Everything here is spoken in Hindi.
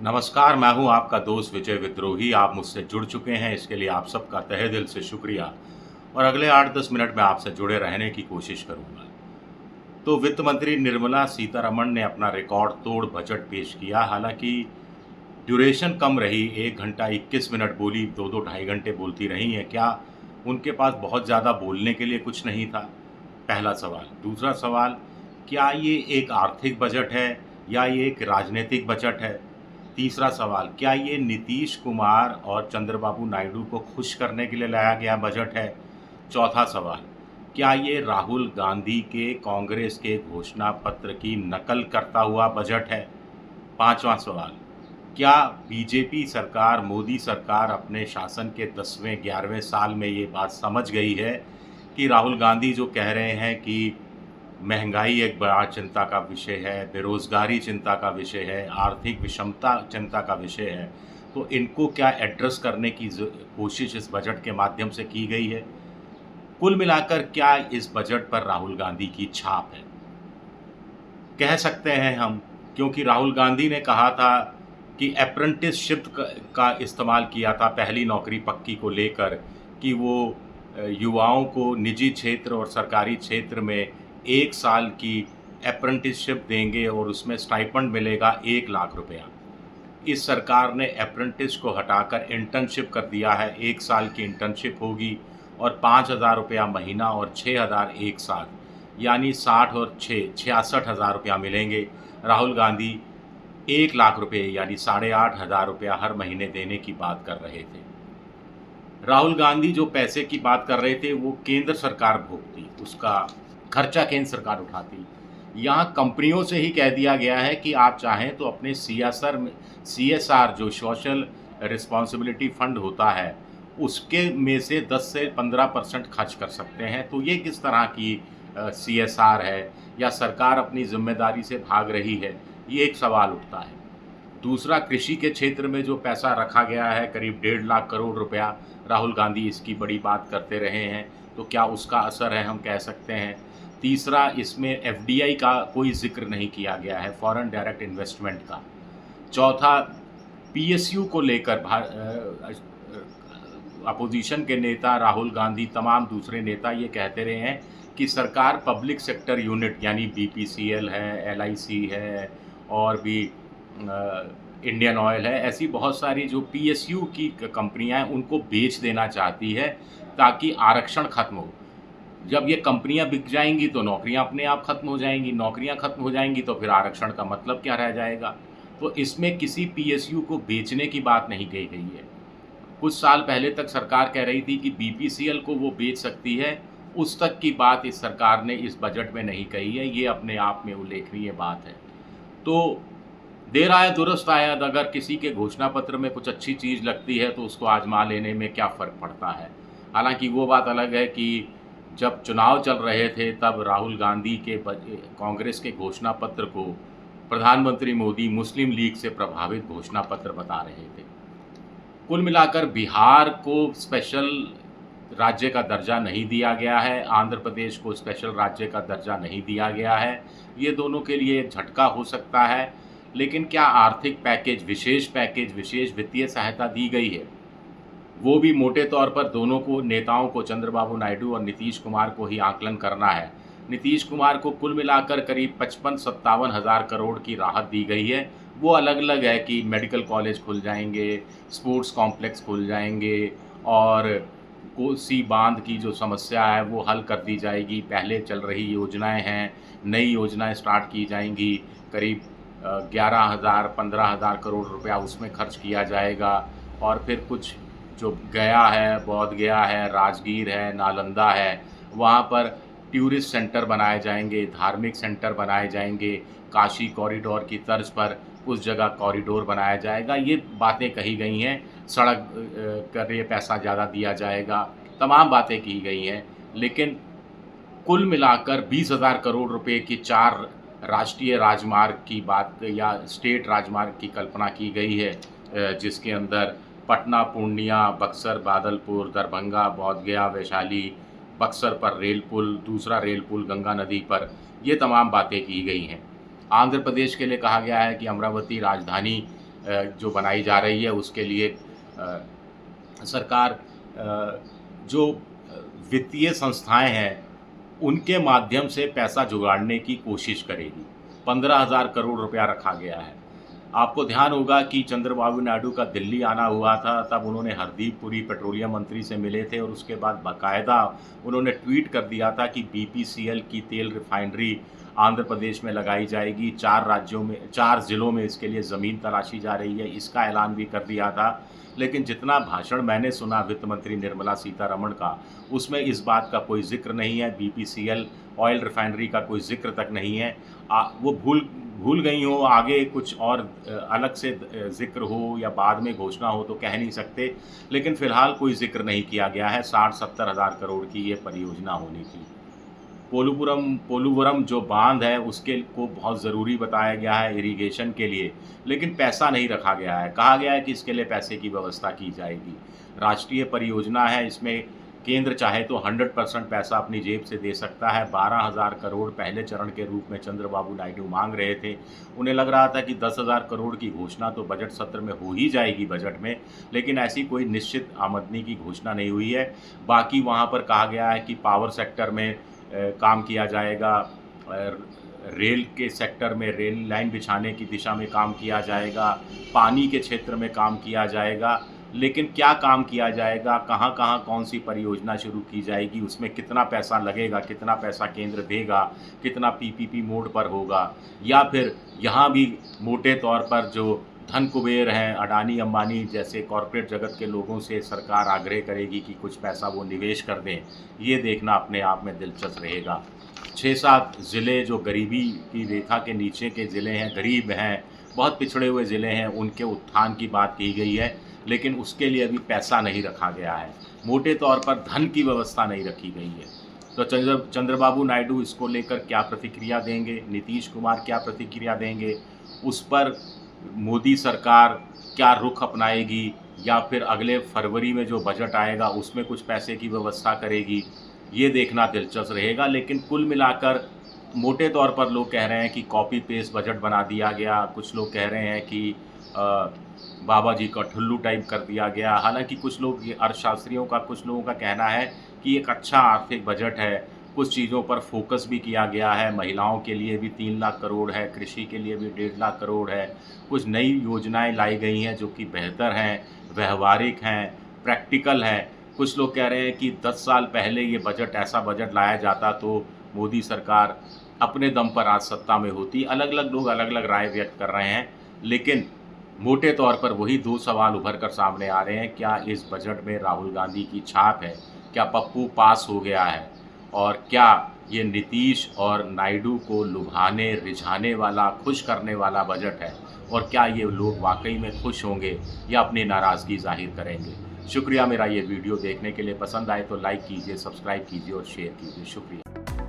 नमस्कार, मैं हूँ आपका दोस्त विजय विद्रोही। आप मुझसे जुड़ चुके हैं, इसके लिए आप सबका तहे दिल से शुक्रिया और अगले 8-10 मिनट में आपसे जुड़े रहने की कोशिश करूँगा। तो वित्त मंत्री निर्मला सीतारमण ने अपना रिकॉर्ड तोड़ बजट पेश किया। हालाँकि ड्यूरेशन कम रही, 1 घंटा 21 मिनट बोली, 2-2 ढाई घंटे बोलती रही हैं। क्या उनके पास बहुत ज़्यादा बोलने के लिए कुछ नहीं था? पहला सवाल। दूसरा सवाल, क्या ये एक आर्थिक बजट है या ये एक राजनीतिक बजट है? तीसरा सवाल, क्या ये नीतीश कुमार और चंद्रबाबू नायडू को खुश करने के लिए लाया गया बजट है? चौथा सवाल, क्या ये राहुल गांधी के कांग्रेस के घोषणा पत्र की नकल करता हुआ बजट है? पांचवा सवाल, क्या बीजेपी सरकार, मोदी सरकार अपने शासन के 10वें 11वें साल में ये बात समझ गई है कि राहुल गांधी जो कह रहे हैं कि महंगाई एक बड़ा चिंता का विषय है, बेरोज़गारी चिंता का विषय है, आर्थिक विषमता चिंता का विषय है, तो इनको क्या एड्रेस करने की कोशिश इस बजट के माध्यम से की गई है? कुल मिलाकर क्या इस बजट पर राहुल गांधी की छाप है? कह सकते हैं हम, क्योंकि राहुल गांधी ने कहा था कि अप्रेंटिसशिप का इस्तेमाल किया था पहली नौकरी पक्की को लेकर, कि वो युवाओं को निजी क्षेत्र और सरकारी क्षेत्र में 1 साल की अप्रेंटिसशिप देंगे और उसमें स्टाइपेंड मिलेगा 1 लाख रुपया। इस सरकार ने अप्रेंटिस को हटाकर इंटर्नशिप कर दिया है। 1 साल की इंटर्नशिप होगी और 5,000 रुपया महीना और 6,000 एक साल, यानी 60 और 6 66,000 रुपया मिलेंगे। राहुल गांधी 1 लाख रुपये यानी 8,500 रुपया हर महीने देने की बात कर रहे थे। राहुल गांधी जो पैसे की बात कर रहे थे वो केंद्र सरकार भोगती, उसका खर्चा केंद्र सरकार उठाती। यहाँ कंपनियों से ही कह दिया गया है कि आप चाहें तो अपने सीएसआर जो सोशल रिस्पॉन्सिबिलिटी फंड होता है, उसके में से 10 से 15% खर्च कर सकते हैं। तो ये किस तरह की सीएसआर है या सरकार अपनी ज़िम्मेदारी से भाग रही है, ये एक सवाल उठता है। दूसरा, कृषि के क्षेत्र में जो पैसा रखा गया है करीब 1.5 लाख करोड़ रुपया, राहुल गांधी इसकी बड़ी बात करते रहे हैं, तो क्या उसका असर है, हम कह सकते हैं। तीसरा, इसमें एफडीआई का कोई ज़िक्र नहीं किया गया है, फॉरेन डायरेक्ट इन्वेस्टमेंट का। चौथा, पीएसयू को लेकर अपोजिशन के नेता राहुल गांधी, तमाम दूसरे नेता ये कहते रहे हैं कि सरकार पब्लिक सेक्टर यूनिट यानी बीपीसीएल है, एलआईसी है और भी इंडियन ऑयल है, ऐसी बहुत सारी जो पीएसयू की कंपनियां हैं उनको बेच देना चाहती है ताकि आरक्षण खत्म हो। जब ये कंपनियां बिक जाएंगी तो नौकरियां अपने आप खत्म हो जाएंगी, नौकरियां खत्म हो जाएंगी तो फिर आरक्षण का मतलब क्या रह जाएगा। तो इसमें किसी पीएसयू को बेचने की बात नहीं कही गई है। कुछ साल पहले तक सरकार कह रही थी कि बीपीसीएल को वो बेच सकती है, उस तक की बात इस सरकार ने इस बजट में नहीं कही है। ये अपने आप में उल्लेखनीय बात है। तो देर आए दुरुस्त आया, अगर किसी के घोषणा पत्र में कुछ अच्छी चीज़ लगती है तो उसको आजमा लेने में क्या फ़र्क पड़ता है। हालांकि वो बात अलग है कि जब चुनाव चल रहे थे तब राहुल गांधी के कांग्रेस के घोषणा पत्र को प्रधानमंत्री मोदी मुस्लिम लीग से प्रभावित घोषणा पत्र बता रहे थे। कुल मिलाकर बिहार को स्पेशल राज्य का दर्जा नहीं दिया गया है, आंध्र प्रदेश को स्पेशल राज्य का दर्जा नहीं दिया गया है। ये दोनों के लिए एक झटका हो सकता है। लेकिन क्या आर्थिक पैकेज, विशेष वित्तीय सहायता दी गई है, वो भी मोटे तौर पर दोनों को, नेताओं को, चंद्रबाबू नायडू और नीतीश कुमार को ही आकलन करना है। नीतीश कुमार को कुल मिलाकर करीब 55-57 हज़ार करोड़ की राहत दी गई है। वो अलग अलग है कि मेडिकल कॉलेज खुल जाएंगे, स्पोर्ट्स कॉम्प्लेक्स खुल जाएंगे और कोसी बांध की जो समस्या है वो हल कर दी जाएगी। पहले चल रही योजनाएं हैं, नई योजनाएं स्टार्ट की जाएंगी। करीब 11,000 15,000 करोड़ रुपया उसमें खर्च किया जाएगा। और फिर कुछ जो गया है, बोध गया है, राजगीर है, नालंदा है, वहाँ पर टूरिस्ट सेंटर बनाए जाएंगे, धार्मिक सेंटर बनाए जाएंगे। काशी कॉरिडोर की तर्ज पर उस जगह कॉरिडोर बनाया जाएगा। ये बातें कही गई हैं। सड़क के लिए पैसा ज़्यादा दिया जाएगा, तमाम बातें की गई हैं। लेकिन कुल मिलाकर 20,000 करोड़ रुपए की 4 राष्ट्रीय राजमार्ग की बात या स्टेट राजमार्ग की कल्पना की गई है, जिसके अंदर पटना, पूर्णिया, बक्सर, बादलपुर, दरभंगा, बोध गया, वैशाली, बक्सर पर रेल पुल, दूसरा रेल पुल गंगा नदी पर, ये तमाम बातें की गई हैं। आंध्र प्रदेश के लिए कहा गया है कि अमरावती राजधानी जो बनाई जा रही है उसके लिए सरकार जो वित्तीय संस्थाएं हैं उनके माध्यम से पैसा जुगाड़ने की कोशिश करेगी। 15,000 करोड़ रुपया रखा गया है। आपको ध्यान होगा कि चंद्रबाबू नायडू का दिल्ली आना हुआ था, तब उन्होंने हरदीप पुरी पेट्रोलियम मंत्री से मिले थे और उसके बाद बाकायदा उन्होंने ट्वीट कर दिया था कि बीपीसीएल की तेल रिफाइनरी आंध्र प्रदेश में लगाई जाएगी। 4 ज़िलों में इसके लिए ज़मीन तलाशी जा रही है, इसका ऐलान भी कर दिया था। लेकिन जितना भाषण मैंने सुना वित्त मंत्री निर्मला सीतारमण का, उसमें इस बात का कोई जिक्र नहीं है, बीपीसीएल ऑयल रिफाइनरी का कोई जिक्र तक नहीं है। वो भूल गई हो, आगे कुछ और अलग से जिक्र हो या बाद में घोषणा हो तो कह नहीं सकते, लेकिन फ़िलहाल कोई जिक्र नहीं किया गया है। 60-70 हज़ार करोड़ की ये परियोजना होनी थी। पोलुवरम जो बांध है उसके को बहुत ज़रूरी बताया गया है इरिगेशन के लिए, लेकिन पैसा नहीं रखा गया है। कहा गया है कि इसके लिए पैसे की व्यवस्था की जाएगी। राष्ट्रीय परियोजना है, इसमें केंद्र चाहे तो 100% पैसा अपनी जेब से दे सकता है। 12,000 करोड़ पहले चरण के रूप में चंद्रबाबू नायडू मांग रहे थे। उन्हें लग रहा था कि 10,000 करोड़ की घोषणा तो बजट सत्र में हो ही जाएगी बजट में, लेकिन ऐसी कोई निश्चित आमदनी की घोषणा नहीं हुई है। बाकी वहाँ पर कहा गया है कि पावर सेक्टर में काम किया जाएगा, रेल के सेक्टर में रेल लाइन बिछाने की दिशा में काम किया जाएगा, पानी के क्षेत्र में काम किया जाएगा, लेकिन क्या काम किया जाएगा, कहाँ कहाँ कौन सी परियोजना शुरू की जाएगी, उसमें कितना पैसा लगेगा, कितना पैसा केंद्र देगा, कितना पीपीपी मोड पर होगा, या फिर यहाँ भी मोटे तौर पर जो धन कुबेर हैं, अडानी अंबानी जैसे कॉरपोरेट जगत के लोगों से सरकार आग्रह करेगी कि कुछ पैसा वो निवेश कर दें, ये देखना अपने आप में दिलचस्प रहेगा। 6-7 ज़िले जो गरीबी की रेखा के नीचे के ज़िले हैं, गरीब हैं, बहुत पिछड़े हुए ज़िले हैं, उनके उत्थान की बात की गई है, लेकिन उसके लिए अभी पैसा नहीं रखा गया है। मोटे तौर पर धन की व्यवस्था नहीं रखी गई है। तो चंद्रबाबू नायडू इसको लेकर क्या प्रतिक्रिया देंगे, नीतीश कुमार क्या प्रतिक्रिया देंगे, उस पर मोदी सरकार क्या रुख अपनाएगी, या फिर अगले फरवरी में जो बजट आएगा उसमें कुछ पैसे की व्यवस्था करेगी, ये देखना दिलचस्प रहेगा। लेकिन कुल मिलाकर मोटे तौर पर लोग कह रहे हैं कि कॉपी पेस्ट बजट बना दिया गया, कुछ लोग कह रहे हैं कि बाबा जी का ठुल्लू टाइप कर दिया गया। हालांकि कुछ लोग, अर्थशास्त्रियों का कुछ लोगों का कहना है कि एक अच्छा आर्थिक बजट है, कुछ चीज़ों पर फोकस भी किया गया है। महिलाओं के लिए भी 3 लाख करोड़ है, कृषि के लिए भी 1.5 लाख करोड़ है, कुछ नई योजनाएं लाई गई हैं जो कि बेहतर हैं, व्यवहारिक हैं, प्रैक्टिकल हैं। कुछ लोग कह रहे हैं कि 10 साल पहले ये बजट, ऐसा बजट लाया जाता तो मोदी सरकार अपने दम पर आज सत्ता में होती। अलग अलग लोग अलग अलग राय व्यक्त कर रहे हैं, लेकिन मोटे तौर पर वही 2 सवाल उभर कर सामने आ रहे हैं। क्या इस बजट में राहुल गांधी की छाप है? क्या पप्पू पास हो गया है? और क्या ये नीतीश और नायडू को लुभाने, रिझाने वाला, खुश करने वाला बजट है? और क्या ये लोग वाकई में खुश होंगे या अपनी नाराज़गी जाहिर करेंगे? शुक्रिया। मेरा ये वीडियो देखने के लिए। पसंद आए तो लाइक कीजिए, सब्सक्राइब कीजिए और शेयर कीजिए। शुक्रिया।